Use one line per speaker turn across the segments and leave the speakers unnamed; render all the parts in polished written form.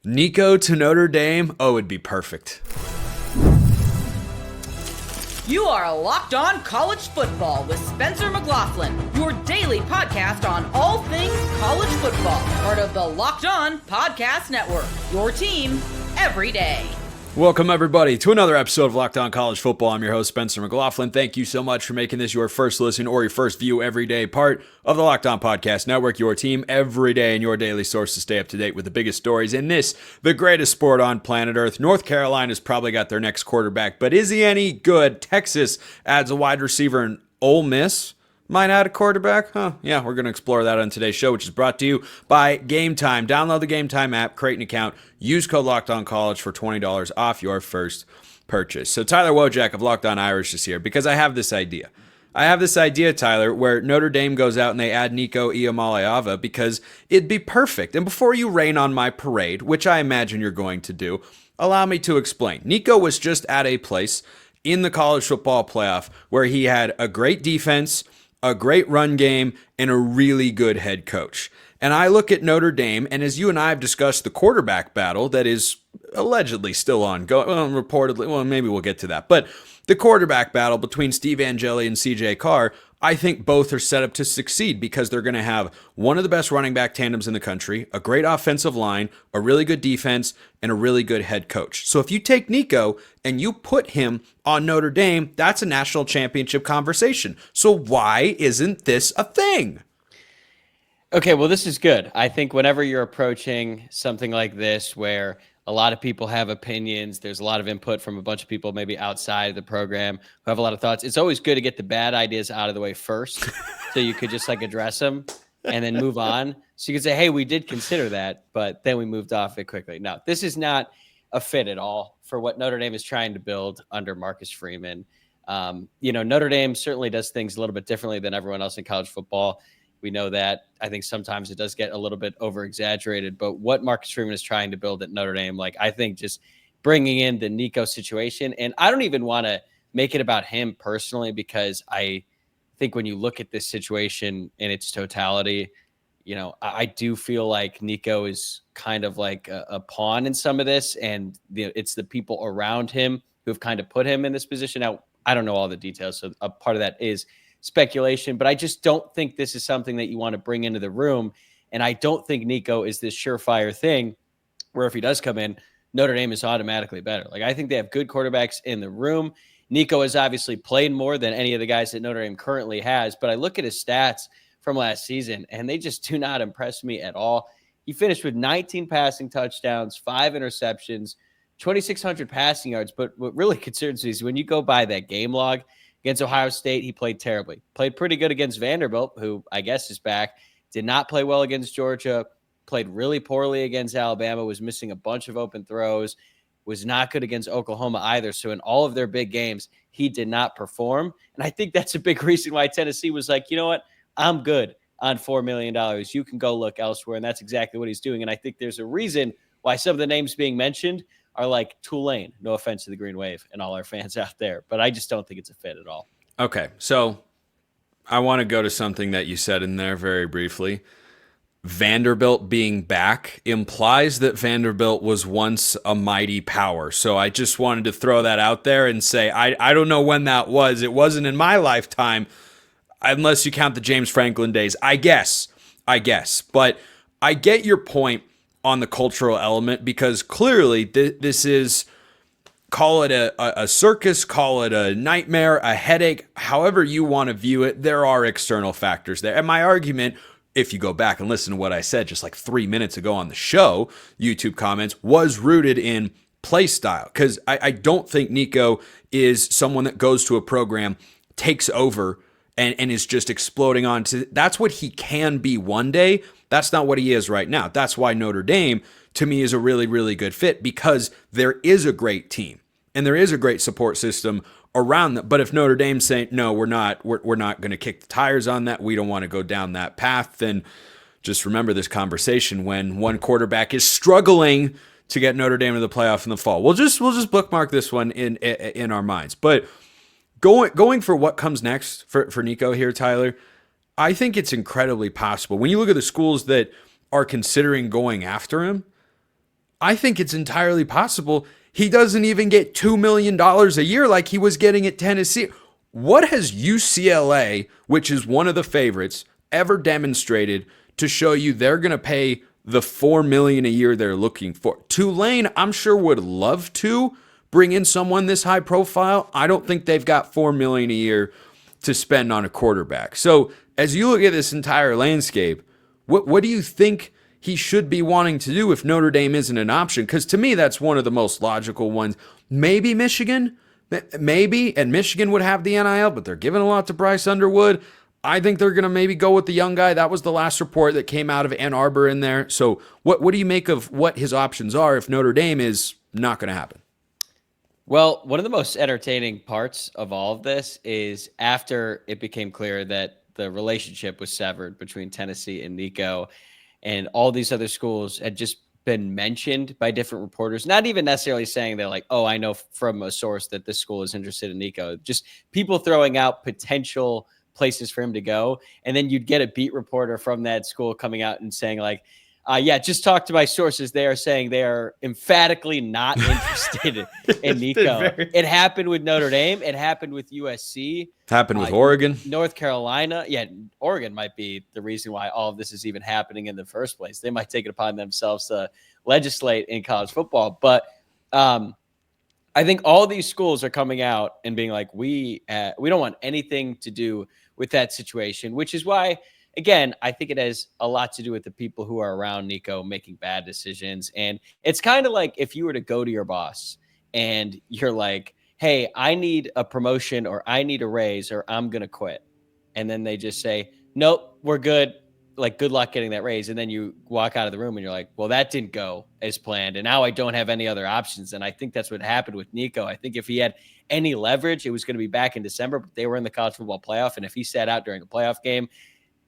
Nico to Notre Dame? Oh, it'd be perfect.
You are Locked On College Football with Spencer McLaughlin, your daily podcast on all things college football. Part of the Locked On Podcast Network, your team every day.
Welcome, everybody, to another episode of Locked On College Football. I'm your host, Spencer McLaughlin. Thank you so much for making this your first listen or your first view every day, part of the Locked On Podcast Network, your team every day and your daily source to stay up to date with the biggest stories in this, the greatest sport on planet Earth. North Carolina's probably got their next quarterback, but is he any good? Texas adds a wide receiver, and Ole Miss might add a quarterback? Yeah, we're going to explore that on today's show, which is brought to you by Game Time. Download the Game Time app, create an account, use code LOCKEDONCollege for $20 off your first purchase. So Tyler Wojak of Locked On Irish is here because I have this idea. Tyler, where Notre Dame goes out and they add Nico Iamaleava because it'd be perfect. And before you rain on my parade, which I imagine you're going to do, allow me to explain. Nico was just at a place in the college football playoff where he had a great defense, a great run game, and a really good head coach. And I look at Notre Dame, and as you and I have discussed the quarterback battle that is allegedly still ongoing, reportedly, maybe we'll get to that, but the quarterback battle between Steve Angeli and CJ Carr, I think both are set up to succeed because they're going to have one of the best running back tandems in the country, a great offensive line, a really good defense, and a really good head coach. So if you take Nico and you put him on Notre Dame, that's a national championship conversation. So why isn't this a thing?
Okay, well, this is good. I think whenever you're approaching something like this where a lot of people have opinions, there's a lot of input from a bunch of people maybe outside of the program who have a lot of thoughts. It's always good to get the bad ideas out of the way first so you could just address them and then move on. So you could say, hey, we did consider that, but then we moved off it quickly. No, this is not a fit at all for what Notre Dame is trying to build under Marcus Freeman. Notre Dame certainly does things a little bit differently than everyone else in college football. We know that. I think sometimes it does get a little bit over-exaggerated, but what Marcus Freeman is trying to build at Notre Dame, I think just bringing in the Nico situation, and I don't even want to make it about him personally because I think when you look at this situation in its totality, I do feel like Nico is kind of like a pawn in some of this, and it's the people around him who have kind of put him in this position. Now, I don't know all the details, so a part of that is speculation, but I just don't think this is something that you want to bring into the room. And I don't think Nico is this surefire thing where if he does come in, Notre Dame is automatically better. I think they have good quarterbacks in the room. Nico has obviously played more than any of the guys that Notre Dame currently has, but I look at his stats from last season and they just do not impress me at all. He finished with 19 passing touchdowns, 5 interceptions, 2,600 passing yards. But what really concerns me is when you go by that game log, against Ohio State, he played terribly. Played pretty good against Vanderbilt, who I guess is back. Did not play well against Georgia. Played really poorly against Alabama. Was missing a bunch of open throws. Was not good against Oklahoma either. So in all of their big games, he did not perform. And I think that's a big reason why Tennessee was like, you know what? I'm good on $4 million. You can go look elsewhere. And that's exactly what he's doing. And I think there's a reason why some of the names being mentioned are like Tulane. No offense to the Green Wave and all our fans out there, but I just don't think it's a fit at all.
Okay, so I want to go to something that you said in there very briefly. Vanderbilt being back implies that Vanderbilt was once a mighty power. So I just wanted to throw that out there and say, I don't know when that was. It wasn't in my lifetime, unless you count the James Franklin days. I guess. But I get your point on the cultural element because clearly this is, call it a circus, call it a nightmare, a headache, however you want to view it, there are external factors there. And my argument, if you go back and listen to what I said just 3 minutes ago on the show, YouTube comments, was rooted in play style. Because I don't think Nico is someone that goes to a program, takes over, and is just exploding onto. That's what he can be one day. That's not what he is right now. That's why Notre Dame, to me, is a really, really good fit because there is a great team and there is a great support system around them. But if Notre Dame's saying, no, we're not going to kick the tires on that, we don't want to go down that path, then just remember this conversation when one quarterback is struggling to get Notre Dame to the playoff in the fall. We'll just bookmark this one in our minds. But going for what comes next for Nico here, Tyler, I think it's incredibly possible. When you look at the schools that are considering going after him, I think it's entirely possible he doesn't even get $2 million a year like he was getting at Tennessee. What has UCLA, which is one of the favorites, ever demonstrated to show you they're going to pay the $4 million a year they're looking for? Tulane, I'm sure, would love to bring in someone this high profile. I don't think they've got $4 million a year to spend on a quarterback. So as you look at this entire landscape, what do you think he should be wanting to do if Notre Dame isn't an option? Because to me, that's one of the most logical ones. Maybe Michigan, and Michigan would have the NIL, but they're giving a lot to Bryce Underwood. I think they're going to maybe go with the young guy. That was the last report that came out of Ann Arbor in there. So what do you make of what his options are if Notre Dame is not going to happen?
Well, one of the most entertaining parts of all of this is after it became clear that the relationship was severed between Tennessee and Nico, and all these other schools had just been mentioned by different reporters, not even necessarily saying they're like, oh, I know from a source that this school is interested in Nico, just people throwing out potential places for him to go. And then you'd get a beat reporter from that school coming out and saying like, yeah, just talk to my sources. They are saying they are emphatically not interested in Nico. It happened with Notre Dame. It happened with USC.
Happened with Oregon.
North Carolina. Yeah, Oregon might be the reason why all of this is even happening in the first place. They might take it upon themselves to legislate in college football. But I think all these schools are coming out and being like, we don't want anything to do with that situation, which is why, again, I think it has a lot to do with the people who are around Nico making bad decisions. And it's kind of like if you were to go to your boss and you're like, hey, I need a promotion or I need a raise or I'm going to quit. And then they just say, nope, we're good. Like, good luck getting that raise. And then you walk out of the room and you're like, well, that didn't go as planned. And now I don't have any other options. And I think that's what happened with Nico. I think if he had any leverage, it was going to be back in December, but they were in the college football playoff. And if he sat out during a playoff game,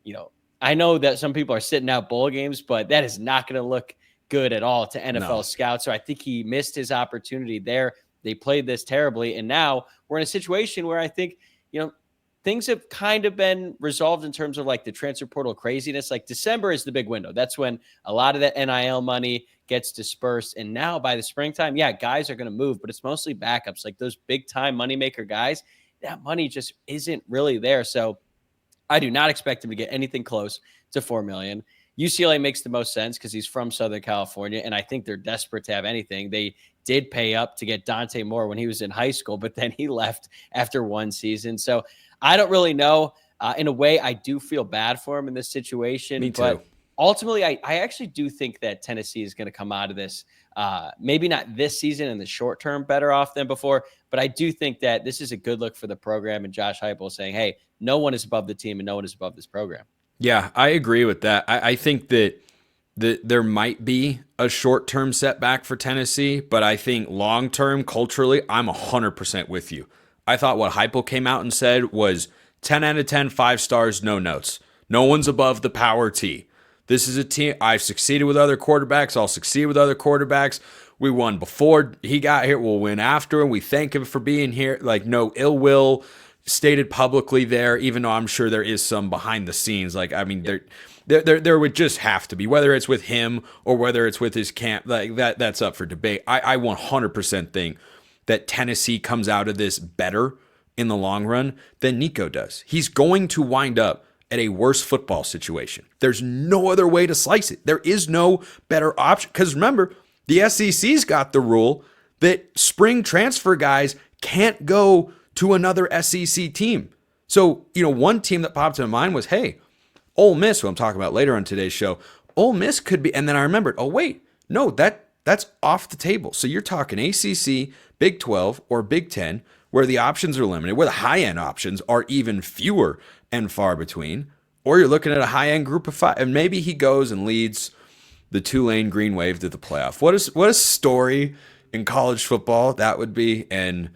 you know, I know that some people are sitting out bowl games, but that is not going to look good at all to NFL scouts. So I think he missed his opportunity there. They played this terribly. And now we're in a situation where I think, you know, things have kind of been resolved in terms of like the transfer portal craziness. Like December is the big window. That's when a lot of that NIL money gets dispersed. And now by the springtime, yeah, guys are going to move, but it's mostly backups. Like those big time moneymaker guys, that money just isn't really there. So I do not expect him to get anything close to $4 million. UCLA makes the most sense because he's from Southern California, and I think they're desperate to have anything. They did pay up to get Dante Moore when he was in high school, but then he left after one season. So I don't really know. In a way, I do feel bad for him in this situation.
Me too.
But ultimately, I actually do think that Tennessee is going to come out of this, maybe not this season in the short term, better off than before. But I do think that this is a good look for the program and Josh Heupel saying, hey, no one is above the team and no one is above this program. Yeah,
I agree with that. I think that there might be a short-term setback for Tennessee, but I think long-term, culturally, I'm 100% with you. I thought what Heupel came out and said was 10 out of 10, 5 stars, no notes. No one's above the power T. This is a team. I've succeeded with other quarterbacks. I'll succeed with other quarterbacks. We won before he got here. We'll win after, and we thank him for being here. Like, no ill will stated publicly there, even though I'm sure there is some behind the scenes. Like, I mean, there would just have to be, whether it's with him or whether it's with his camp, like that's up for debate. I 100% think that Tennessee comes out of this better in the long run than Nico does. He's going to wind up at a worse football situation. There's no other way to slice it. There is no better option. Because remember, the SEC's got the rule that spring transfer guys can't go to another SEC team. So, you know, one team that popped in mind was, hey, Ole Miss, who I'm talking about later on today's show, Ole Miss could be, and then I remembered, oh, wait, no, that's off the table. So you're talking ACC, Big 12, or Big 10, where the options are limited, where the high-end options are even fewer and far between, or you're looking at a high-end group of 5, and maybe he goes and leads the Tulane Green Wave to the playoff. What a story in college football that would be, and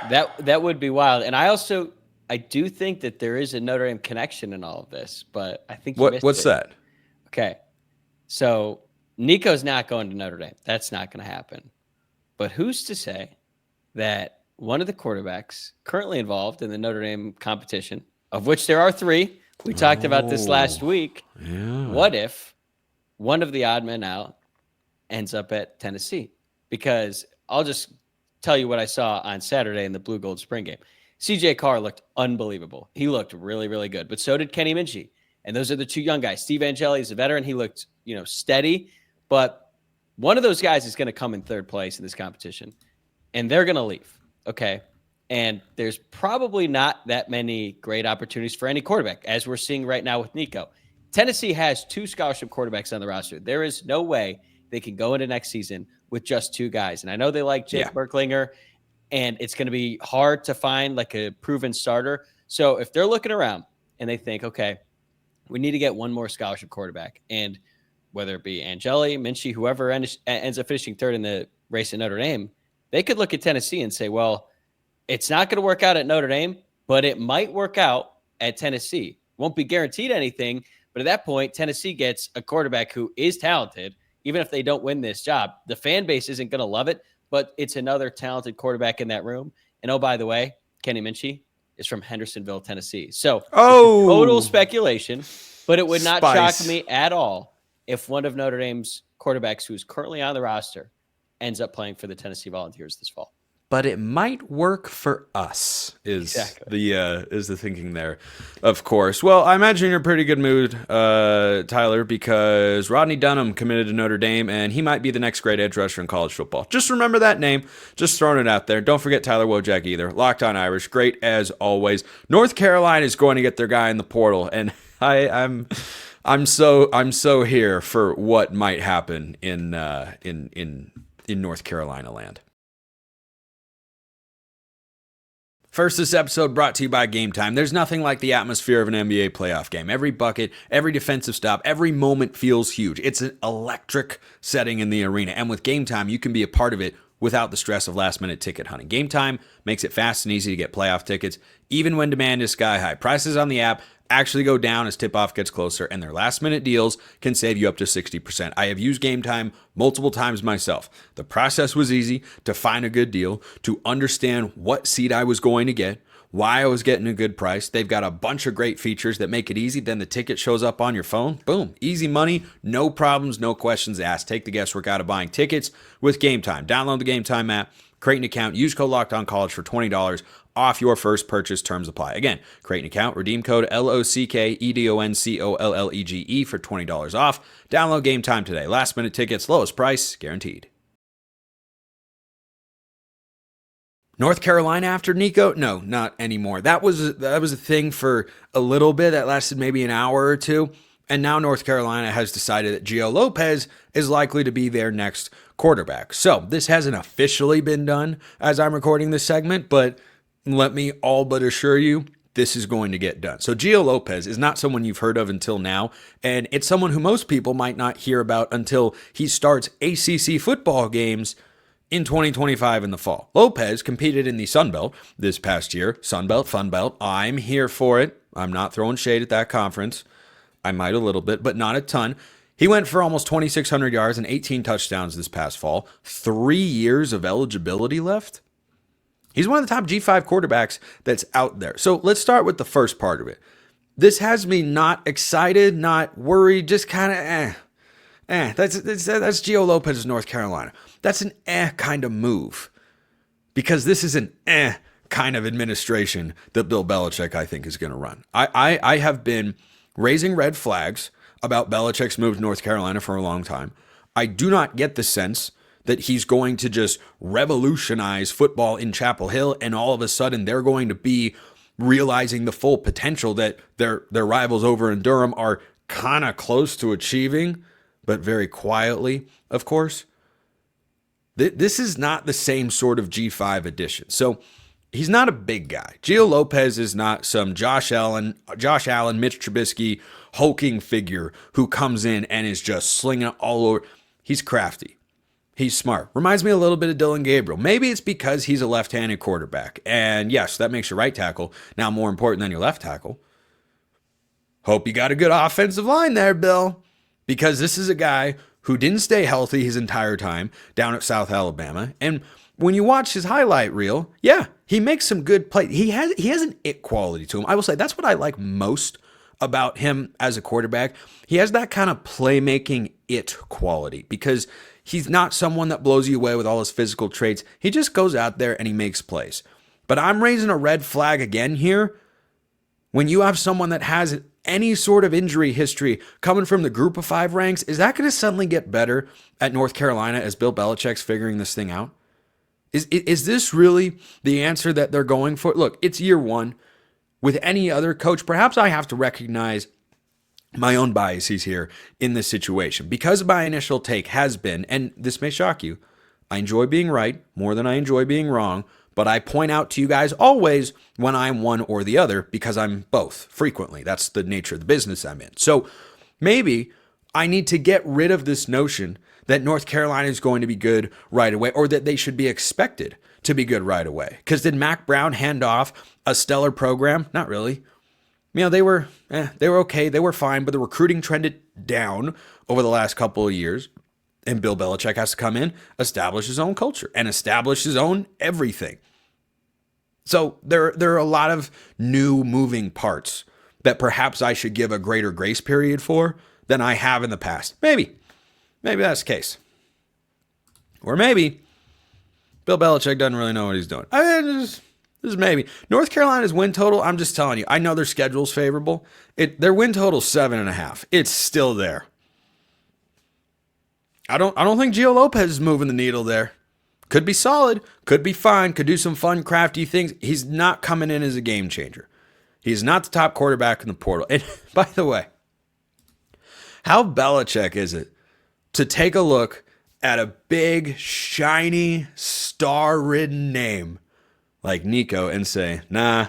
that would be wild. And I do think that there is a Notre Dame connection in all of this, but I think
what's that?
Okay, so Nico's not going to Notre Dame. That's not going to happen. But who's to say that one of the quarterbacks currently involved in the Notre Dame competition, of which there are 3, we talked about this last week.
Yeah.
What if one of the odd men out ends up at Tennessee. Because I'll just tell you what I saw on Saturday in the Blue Gold Spring game. CJ Carr looked unbelievable. He looked really, really good. But so did Kenny Minchie. And those are the two young guys. Steve Angeli is a veteran. He looked, steady. But one of those guys is going to come in third place in this competition. And they're going to leave. Okay. And there's probably not that many great opportunities for any quarterback, as we're seeing right now with Nico. Tennessee has 2 scholarship quarterbacks on the roster. There is no way they can go into next season with just 2 guys. And I know they like Jake Berklinger, and it's going to be hard to find like a proven starter. So if they're looking around and they think, okay, we need to get one more scholarship quarterback, and whether it be Angeli, Minchie, whoever ends up finishing third in the race at Notre Dame, they could look at Tennessee and say, well, it's not going to work out at Notre Dame, but it might work out at Tennessee. Won't be guaranteed anything, but at that point, Tennessee gets a quarterback who is talented. Even if they don't win this job, the fan base isn't going to love it, but it's another talented quarterback in that room. And oh, by the way, Kenny Minchie is from Hendersonville, Tennessee. So total speculation, but it would not shock me at all if one of Notre Dame's quarterbacks who's currently on the roster ends up playing for the Tennessee Volunteers this fall.
But it might work for us is the thinking there, of course. Well, I imagine you're in a pretty good mood, Tyler, because Rodney Dunham committed to Notre Dame, and he might be the next great edge rusher in college football. Just remember that name. Just throwing it out there. Don't forget Tyler Wojak either. Locked on Irish, great as always. North Carolina is going to get their guy in the portal, and I'm so here for what might happen in North Carolina land. First, this episode brought to you by Game Time. There's nothing like the atmosphere of an NBA playoff game. Every bucket, every defensive stop, every moment feels huge. It's an electric setting in the arena. And with Game Time, you can be a part of it without the stress of last-minute ticket hunting. Game Time makes it fast and easy to get playoff tickets, even when demand is sky high. Prices on the app actually go down as tip-off gets closer, and their last-minute deals can save you up to 60%. I have used Game Time multiple times myself. The process was easy to find a good deal, to understand what seat I was going to get, why I was getting a good price. They've got a bunch of great features that make it easy. Then the ticket shows up on your phone. Boom. Easy money. No problems. No questions asked. Take the guesswork out of buying tickets with Game Time. Download the Game Time app. Create an account. Use code LOCKEDONCollege for $20 off your first purchase. Terms apply. Again, create an account. Redeem code LOCKEDONCOLLEGE for $20 off. Download Game Time today. Last minute tickets. Lowest price guaranteed. North Carolina after Nico? No, not anymore. That was a thing for a little bit. That lasted maybe an hour or two. And now North Carolina has decided that Gio Lopez is likely to be their next quarterback. So this hasn't officially been done as I'm recording this segment, but let me all but assure you, this is going to get done. So Gio Lopez is not someone you've heard of until now, and it's someone who most people might not hear about until he starts ACC football games in 2025 in the fall. Lopez competed in the Sun Belt this past year. Sun Belt, Fun Belt. I'm here for it. I'm not throwing shade at that conference. I might a little bit, but not a ton. He went for almost 2,600 yards and 18 touchdowns this past fall. 3 years of eligibility left. He's one of the top G5 quarterbacks that's out there. So let's start with the first part of it. This has me not excited, not worried, just kind of That's Gio Lopez's North Carolina. That's an kind of move. Because this is an kind of administration that Bill Belichick, I think, is going to run. I have been raising red flags about Belichick's move to North Carolina for a long time. I do not get the sense that he's going to just revolutionize football in Chapel Hill and all of a sudden they're going to be realizing the full potential that their rivals over in Durham are kind of close to achieving, but very quietly, of course. This is not the same sort of G5 addition. So he's not a big guy. Gio Lopez is not some Josh Allen, Mitch Trubisky, hulking figure who comes in and is just slinging it all over. He's crafty. He's smart. Reminds me a little bit of Dylan Gabriel. Maybe it's because he's a left-handed quarterback. And yes, that makes your right tackle now more important than your left tackle. Hope you got a good offensive line there, Bill. Because this is a guy who didn't stay healthy his entire time down at South Alabama. And when you watch his highlight reel, yeah, he makes some good plays. He has an it quality to him. I will say that's what I like most about him as a quarterback. He has that kind of playmaking it quality because He's not someone that blows you away with all his physical traits. He just goes out there and he makes plays. But I'm raising a red flag again here. When you have someone that has any sort of injury history coming from the group of 5 ranks, is that going to suddenly get better at North Carolina as Bill Belichick's figuring this thing out? Is this really the answer that they're going for? Look, it's year 1. With any other coach, perhaps I have to recognize my own biases here in this situation, because my initial take has been, and this may shock you, I enjoy being right more than I enjoy being wrong, but I point out to you guys always when I'm one or the other, because I'm both frequently. That's the nature of the business I'm in. So maybe I need to get rid of this notion that North Carolina is going to be good right away, or that they should be expected to be good right away. Because did Mac Brown hand off a stellar program? Not really. You know, they were okay, they were fine, but the recruiting trended down over the last couple of years. And Bill Belichick has to come in, establish his own culture, and establish his own everything. So there are a lot of new moving parts that perhaps I should give a greater grace period for than I have in the past. Maybe that's the case. Or maybe Bill Belichick doesn't really know what he's doing. I mean, this is maybe. North Carolina's win total, I'm just telling you, I know their schedule's favorable. Their win total's 7.5. It's still there. I don't think Gio Lopez is moving the needle there. Could be solid, could be fine, could do some fun, crafty things. He's not coming in as a game changer. He's not the top quarterback in the portal. And by the way, how Belichick is it to take a look at a big, shiny, star-ridden name like Nico and say, nah,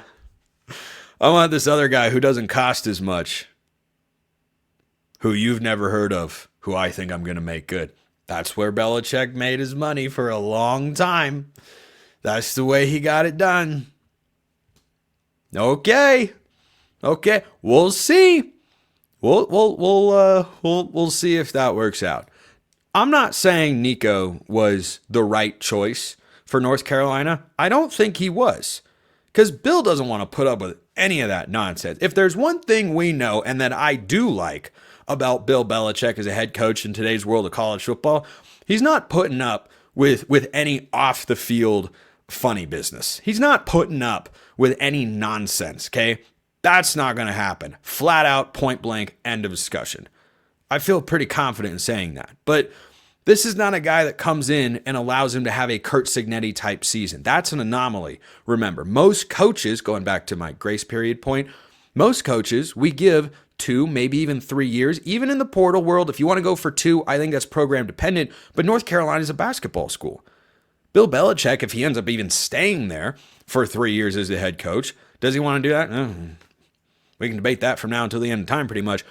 I want this other guy who doesn't cost as much, who you've never heard of, who I think I'm going to make good. That's where Belichick made his money for a long time. That's the way he got it done. Okay. We'll see. We'll see if that works out. I'm not saying Nico was the right choice for North Carolina. I don't think he was, because Bill doesn't want to put up with any of that nonsense. If there's one thing we know and that I do like about Bill Belichick as a head coach in today's world of college football, he's not putting up with any off the field funny business. He's not putting up with any nonsense, okay? That's not going to happen. Flat out, point blank, end of discussion. I feel pretty confident in saying that. But this is not a guy that comes in and allows him to have a Curt Cignetti type season. That's an anomaly. Remember, most coaches, going back to my grace period point, most coaches, we give 2, maybe even 3 years. Even in the portal world, if you want to go for 2, I think that's program dependent. But North Carolina is a basketball school. Bill Belichick, if he ends up even staying there for 3 years as the head coach, does he want to do that? We can debate that from now until the end of time pretty much.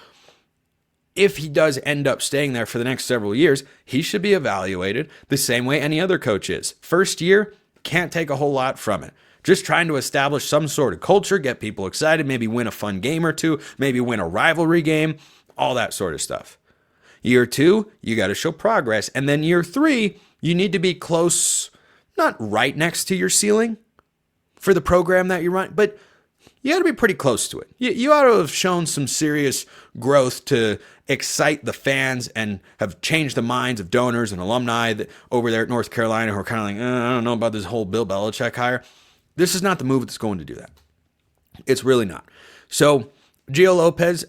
If he does end up staying there for the next several years, he should be evaluated the same way any other coach is. First year, can't take a whole lot from it. Just trying to establish some sort of culture, get people excited, maybe win a fun game or two, maybe win a rivalry game, all that sort of stuff. Year 2, you got to show progress. And then year 3, you need to be close, not right next to your ceiling for the program that you run, but you got to be pretty close to it. You ought to have shown some serious growth to excite the fans and have changed the minds of donors and alumni over there at North Carolina who are kind of like, I don't know about this whole Bill Belichick hire. This is not the move that's going to do that. It's really not. So, Gio Lopez,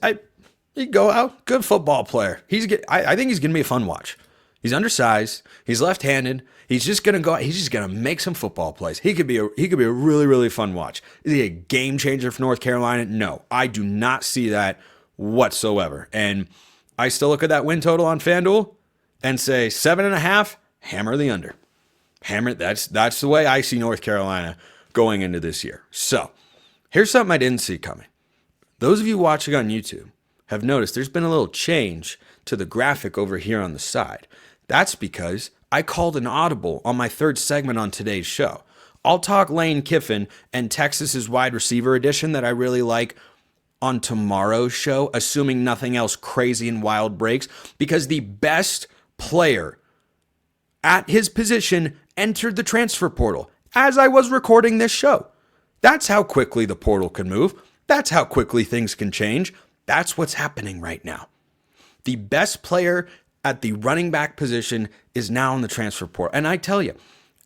he go out, good football player. I think he's going to be a fun watch. He's undersized. He's left-handed. He's just going to go out. He's just going to make some football plays. He could be a really, really fun watch. Is he a game changer for North Carolina? No, I do not see that whatsoever. And I still look at that win total on FanDuel and say 7.5, hammer the under. Hammer. That's the way I see North Carolina going into this year. So here's something I didn't see coming. Those of you watching on YouTube have noticed there's been a little change to the graphic over here on the side. That's because I called an audible on my third segment on today's show. I'll talk Lane Kiffin and Texas's wide receiver edition that I really like on tomorrow's show, assuming nothing else crazy and wild breaks, because the best player at his position entered the transfer portal as I was recording this show. That's how quickly the portal can move. That's how quickly things can change. That's what's happening right now. The best player at the running back position is now in the transfer portal. And I tell you,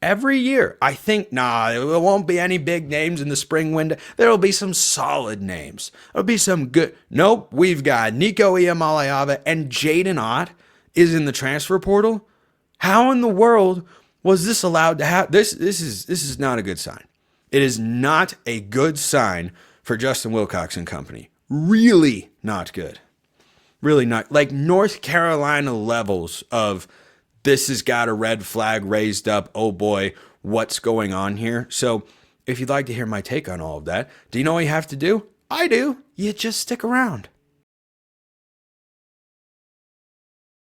every year, I think, there won't be any big names in the spring window. There'll be some solid names. There'll be some good. Nope, we've got Nico Iamaleava and Jadyn Ott is in the transfer portal. How in the world was this allowed to happen? This is not a good sign. It is not a good sign for Justin Wilcox and company. Really not good. Really not. Like North Carolina levels of this has got a red flag raised up. Oh boy, what's going on here? So if you'd like to hear my take on all of that, do you know what you have to do? I do. You just stick around.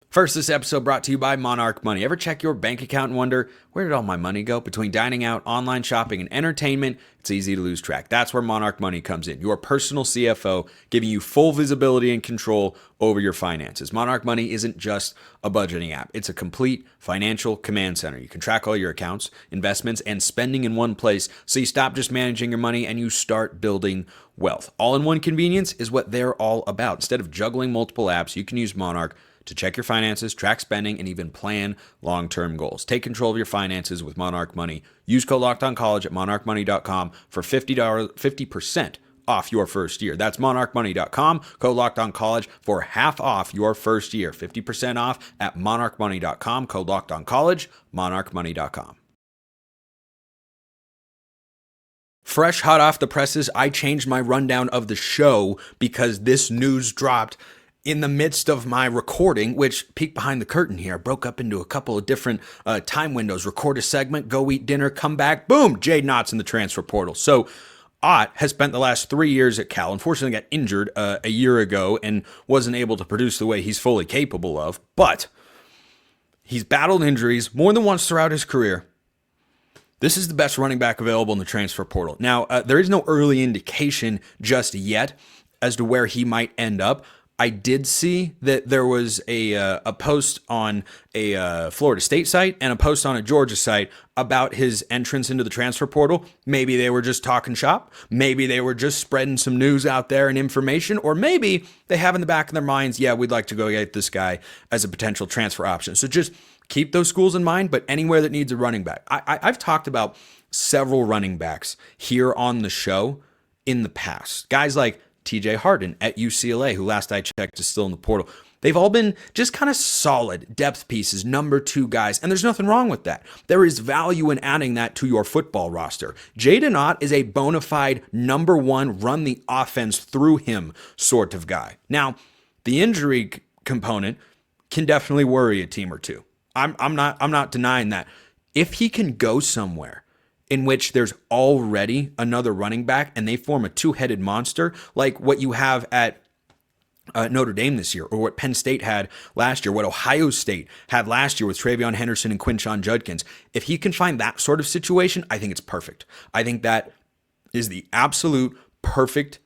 First, this episode brought to you by Monarch Money. Ever check your bank account and wonder, where did all my money go? Between dining out, online shopping, and entertainment, it's easy to lose track. That's where Monarch Money comes in. Your personal CFO, giving you full visibility and control over your finances. Monarch Money isn't just a budgeting app. It's a complete financial command center. You can track all your accounts, investments, and spending in one place, so you stop just managing your money and you start building wealth. All-in-one convenience is what they're all about. Instead of juggling multiple apps, you can use Monarch to check your finances, track spending, and even plan long-term goals. Take control of your finances with Monarch Money. Use code LOCKEDONCollege at monarchmoney.com for $50% off your first year. That's monarchmoney.com, code LOCKEDONCollege for half off your first year. 50% off at monarchmoney.com, code LOCKEDONCollege, monarchmoney.com. Fresh hot off the presses, I changed my rundown of the show because this news dropped in the midst of my recording, which, peek behind the curtain here, broke up into a couple of different time windows. Record a segment, go eat dinner, come back, boom, Jadyn Ott's in the transfer portal. So Ott has spent the last 3 years at Cal. Unfortunately, got injured a year ago and wasn't able to produce the way he's fully capable of. But he's battled injuries more than once throughout his career. This is the best running back available in the transfer portal. Now, there is no early indication just yet as to where he might end up. I did see that there was a post on a Florida State site and a post on a Georgia site about his entrance into the transfer portal. Maybe they were just talking shop. Maybe they were just spreading some news out there and information. Or maybe they have in the back of their minds, yeah, we'd like to go get this guy as a potential transfer option. So just keep those schools in mind, but anywhere that needs a running back. I've talked about several running backs here on the show in the past. Guys like TJ Harden at UCLA, who last I checked is still in the portal. They've all been just kind of solid depth pieces, number 2 guys, and there's nothing wrong with that. There is value in adding that to your football roster. Jadyn Ott is a bona fide number 1 run the offense through him sort of guy. Now, the injury component can definitely worry a team or two. I'm not denying that. If he can go somewhere in which there's already another running back and they form a 2-headed monster like what you have at Notre Dame this year, or what Penn State had last year, what Ohio State had last year with Travion Henderson and Quinshon Judkins. If he can find that sort of situation, I think it's perfect. I think that is the absolute perfect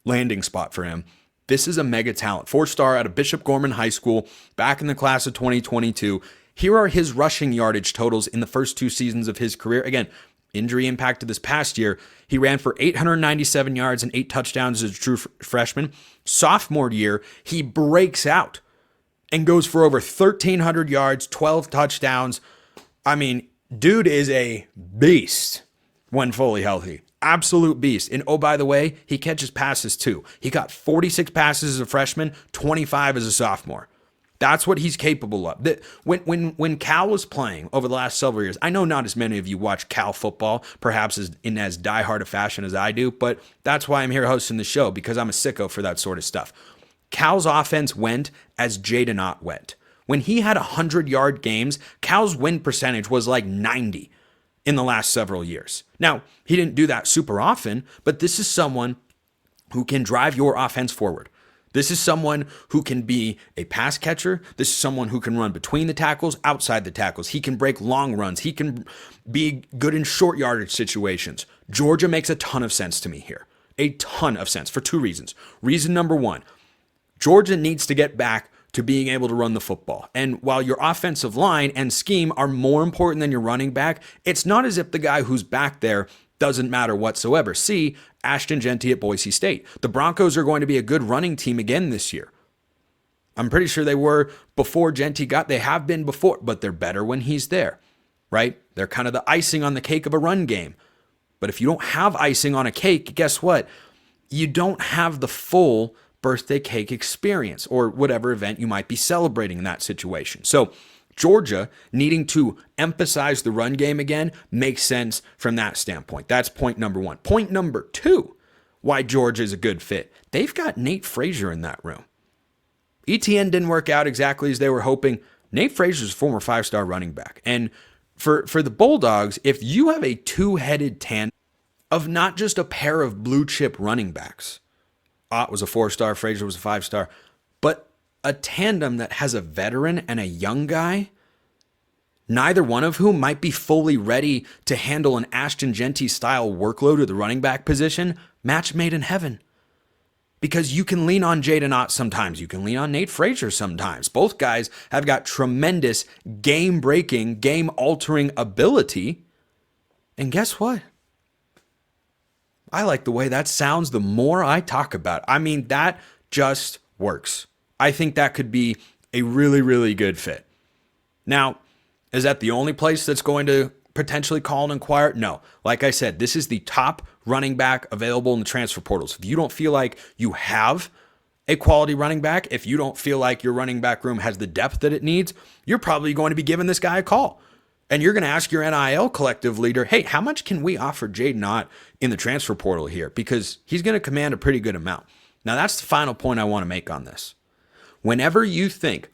landing spot for him. This is a mega talent. 4-star out of Bishop Gorman High School, back in the class of 2022. Here are his rushing yardage totals in the first 2 seasons of his career. Again, injury impacted this past year. He ran for 897 yards and 8 touchdowns as a true freshman. Sophomore year, he breaks out and goes for over 1,300 yards, 12 touchdowns. I mean, dude is a beast when fully healthy. Absolute beast. And oh, by the way, he catches passes too. He got 46 passes as a freshman, 25 as a sophomore. That's what he's capable of. When Cal was playing over the last several years, I know not as many of you watch Cal football, perhaps in as diehard a fashion as I do, but that's why I'm here hosting the show, because I'm a sicko for that sort of stuff. Cal's offense went as Jadyn Ott went. When he had 100-yard games, Cal's win percentage was like 90 in the last several years. Now, he didn't do that super often, but this is someone who can drive your offense forward. This is someone who can be a pass catcher. This is someone who can run between the tackles, outside the tackles. He can break long runs. He can be good in short yardage situations. Georgia makes a ton of sense to me here. A ton of sense for 2 reasons. Reason number 1, Georgia needs to get back to being able to run the football. And while your offensive line and scheme are more important than your running back, it's not as if the guy who's back there doesn't matter whatsoever. See Ashton Jeanty at Boise State. The Broncos are going to be a good running team again this year. I'm pretty sure they were before Genty got. They have been before, but they're better when he's there, right? They're kind of the icing on the cake of a run game. But if you don't have icing on a cake, guess what? You don't have the full birthday cake experience or whatever event you might be celebrating in that situation. So Georgia needing to emphasize the run game again makes sense from that standpoint. That's point number one. Point number two, why Georgia is a good fit. They've got Nate Frazier in that room. ETN didn't work out exactly as they were hoping. Nate Frazier is a former 5-star running back. And for the Bulldogs, if you have a two-headed tandem of not just a pair of blue chip running backs, Ott was a 4-star, Frazier was a 5-star, but a tandem that has a veteran and a young guy, neither one of whom might be fully ready to handle an Ashton Genty-style workload at the running back position, match made in heaven. Because you can lean on Jadyn Ott sometimes. You can lean on Nate Frazier sometimes. Both guys have got tremendous game-breaking, game-altering ability. And guess what? I like the way that sounds the more I talk about it. I mean, that just works. I think that could be a really, really good fit. Now, is that the only place that's going to potentially call and inquire? No. Like I said, this is the top running back available in the transfer portals. If you don't feel like you have a quality running back, if you don't feel like your running back room has the depth that it needs, you're probably going to be giving this guy a call. And you're going to ask your NIL collective leader, hey, how much can we offer Jadyn Ott in the transfer portal here? Because he's going to command a pretty good amount. Now, that's the final point I want to make on this. Whenever you think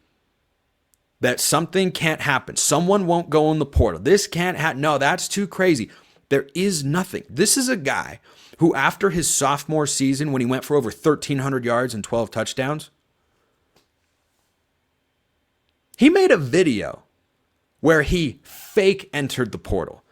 that something can't happen, someone won't go in the portal, this can't happen, no, that's too crazy. There is nothing. This is a guy who, after his sophomore season, when he went for over 1,300 yards and 12 touchdowns, he made a video where he fake entered the portal.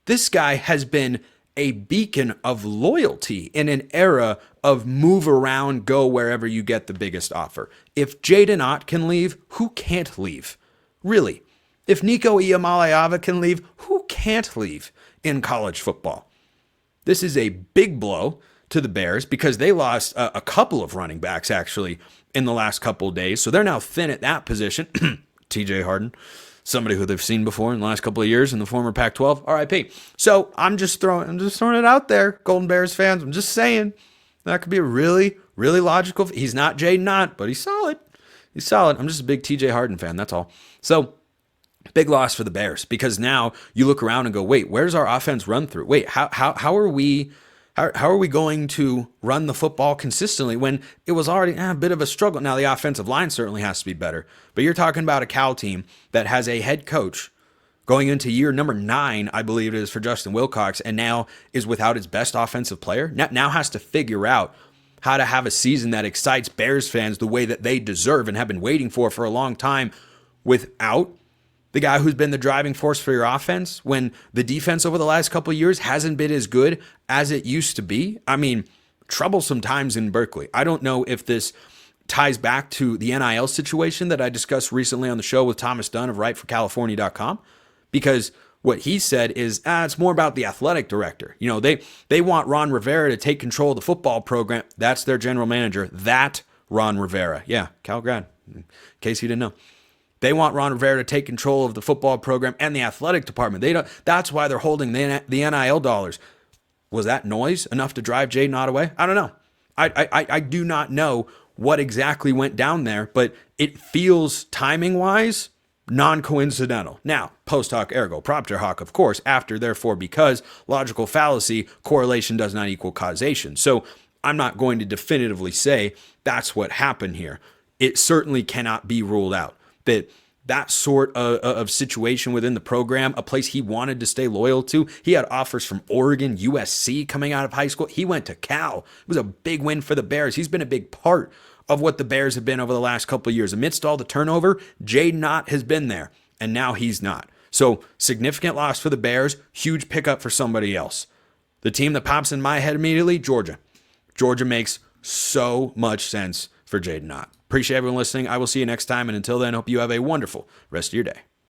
This guy has been a beacon of loyalty in an era of move around, go wherever you get the biggest offer. If Jadyn Ott can leave, who can't leave? Really. If Nico Iamaleava can leave, who can't leave in college football? This is a big blow to the Bears because they lost a couple of running backs actually in the last couple of days. So they're now thin at that position. TJ Harden, somebody who they've seen before in the last couple of years in the former Pac-12, RIP. So I'm just throwing it out there, Golden Bears fans. I'm just saying that could be a really, really logical. He's not Jadyn Ott, but he's solid. He's solid. I'm just a big TJ Harden fan. That's all. So big loss for the Bears because now you look around and go, wait, where's our offense run through? Wait, how are we going to run the football consistently when it was already a bit of a struggle? Now, the offensive line certainly has to be better, but you're talking about a Cal team that has a head coach going into year number 9, I believe it is, for Justin Wilcox, and now is without its best offensive player. Now has to figure out how to have a season that excites Bears fans the way that they deserve and have been waiting for a long time without the guy who's been the driving force for your offense when the defense over the last couple of years hasn't been as good as it used to be. I mean, troublesome times in Berkeley. I don't know if this ties back to the NIL situation that I discussed recently on the show with Thomas Dunn of WriteForCalifornia.com, because what he said is it's more about the athletic director. You know, they want Ron Rivera to take control of the football program. That's their general manager. That Ron Rivera. Yeah, Cal grad, in case you didn't know. They want Ron Rivera to take control of the football program and the athletic department. That's why they're holding the NIL dollars. Was that noise enough to drive Jadyn Ott away? I don't know. I do not know what exactly went down there, but it feels timing-wise non-coincidental. Now, post hoc ergo propter hoc, of course, after, therefore, because, logical fallacy, correlation does not equal causation. So I'm not going to definitively say that's what happened here. It certainly cannot be ruled out that sort of situation within the program, a place he wanted to stay loyal to. He had offers from Oregon, USC coming out of high school. He went to Cal. It was a big win for the Bears. He's been a big part of what the Bears have been over the last couple of years. Amidst all the turnover, Jadyn Ott has been there, and now he's not. So significant loss for the Bears, huge pickup for somebody else. The team that pops in my head immediately, Georgia. Georgia makes so much sense for Jadyn Ott. Appreciate everyone listening. I will see you next time. And until then, hope you have a wonderful rest of your day.